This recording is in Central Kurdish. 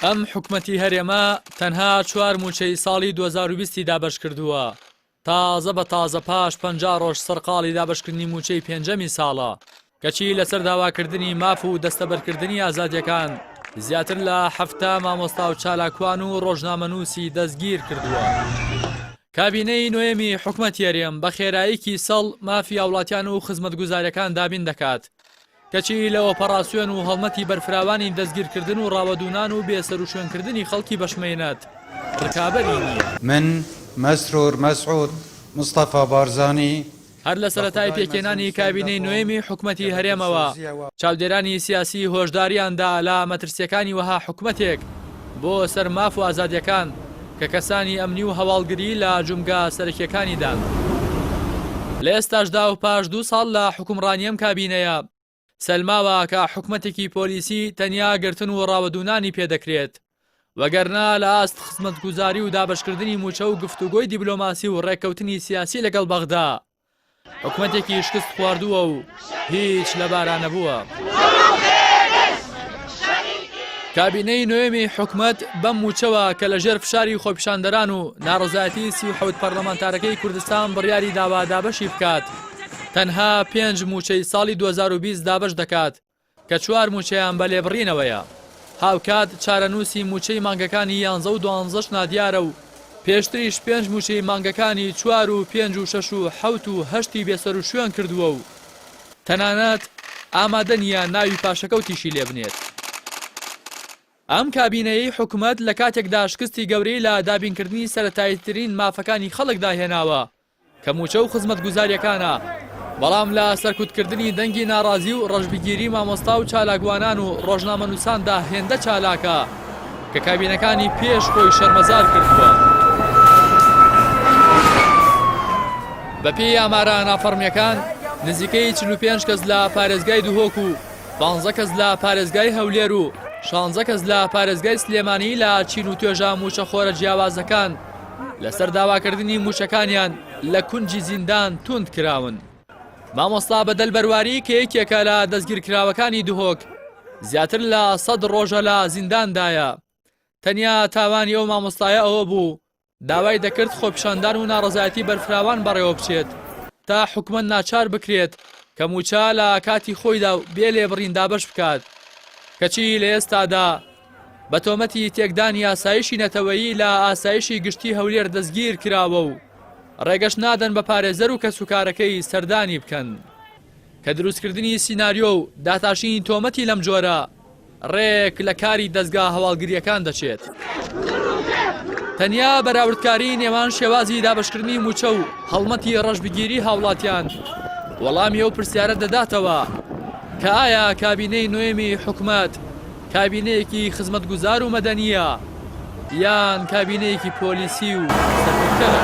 ئەم حکومەتی هەرێمە تەنها 4 موچەی ساڵی 2020 دابەش کردووە. تازە بە تازە پاش 50 ڕۆژ سەرقاڵی دابشکردنی موچەی پێنجەمی ساڵە کەچی لەسەر داواکردنی ماف و دەستەبەرکردنی ئازادیەکان زیاتر لە 7 مامۆستا و چالاکوان و ڕۆژنامەنووسی دەستگیر کردووە. کابینەی نوێمی حکومەتی هەرێم بە خێراییکی سەڵ مافی هاوڵاتیان و خزمەتگوزاریەکان دابین دەکات کەچی لە ئۆپەراسیۆن و هەڵمەتی بەرفراوانی دەستگیرکردن و ڕاوەدونان و بێسەر و شوێنکردنی خەڵکی بەشمێنەت ڕکابەری نییە. من مسرور مسعود مصطفى بارزاني هەر لە سەرەتای پێکێنانی کابینەی نوێمی حکومەتی هەرێمەوە چاودێرانی سیاسی هۆشداریاندا لە مەترسیەکانی وەها حکومەتێک بۆ سەر ماف و ئازادیەکان کە کەسانی ئەمنی و هەواڵگری لە جومگا سەرکیەکانیدان. لە ئێستاشدا و پاش 2 ساڵ لە حکومڕانیەم کابینەیە سەلماوە کە حکومەتێکی پۆلیسی تەنیا گرتن و ڕاوەدونانی پێدەکرێت وەگەرنا لە ئاست خزمەتگوزاری و دابشکردنی موچە و گفتوگۆی دیبلۆماسی و ڕێککەوتنی سیاسی لەگەڵ بەغدا حکومەتێکی شکست خواردووە و هیچ لە بارا نەبووە. کابینەی نوێمی حکومەت بەم موچەوە کە لەژێر فشاری خۆپیشاندەران و ناڕزایەتی 37 پەرلەمانتارەکەی کوردستان بڕیاری داوا دابەشی بکات تەنها 5 موچەی ساڵی 2020 دابش دەکات کە 4 موچەیان بە لێبڕینەوەیە. هاوکات چارەنووسی موچەی مانگەکانی 11 و 12 نادیارە و پێشتریش 5 موچەی مانگەکانی 4 و 5 و 6 و 7 و 8 بێسەر و شوێن کردووە و تەنانەت ئامادە نیە ناوی پاشەکەوتیشی لێ بنێت. ئەم کابینەیەی حکومەت لە کاتێکدا شکستی گەورەی لە دابینکردنی سەرەتاییترین مافەکانی خەڵکدا هێناوە کە موچە و خزمەتگوزاریەکانە، بەڵام لە سەرکوتکردنی دەنگی ناڕازی و ڕەشبگیری مامۆستا و چالاکوانان و ڕۆژنامەنووساندا هێندە چالاکە کە کابینەکانی پێش خۆی شەرمەزار کردووە. بەپێی ئامارە نافەرمیەکان نزیکەی 45 کەس لە پارێزگای دوهۆک و 15 کەس لە پارێزگای هەولێر و 16 کەس لە پارێزگای سلێمانی لە چین و توێژە موچەخۆرە جیاوازەکان لەسەر داواکردنی موچەکانیان لە کونجی زیندان توند کراون. مامۆستا بەدەل بەرواری کە یەکێکە لە دەستگیرکراوەکانی دوهۆک زیاتر لە 100 ڕۆژە لە زینداندایە. تەنیا تاوانی ئەو مامۆستایە ئەوە بوو داوای دەکرد خۆپیشاندان و ناڕزایەتی بەرفراوان بەڕێوە بچێت تا حکومەت ناچار بکرێت کە موچە لە کاتی خۆیدا و بێ لێبڕین دابش بکات کەچی لە ئێستادا بە تۆمەتی تێکدانی ئاسایشی نەتەوەیی لە ئاسایشی گشتی هەولێر دەستگیر کراوە و ڕێگەش نادەن بە پارێزەر و کەسوکارەکەی سەردانی بکەن کە دروستکردنی سیناریۆ و داتاشین تۆمەتی لەم جۆرە ڕێک لە کاری دەستگا هەواڵگریەکان دەچێت. تەنیا بەراوردکاری نێوان شێوازی دابشکردنی موچە و هەڵمەتی ڕەشبگیری هاوڵاتیان وەڵامی ئەو پرسیارە دەداتەوە کە ئایا کابینەی نوێمی حکومەت کابینەیەکی خزمەتگوزار و مەدەنیە یان کابینەیەکی پۆلیسی و سەرکردەرە.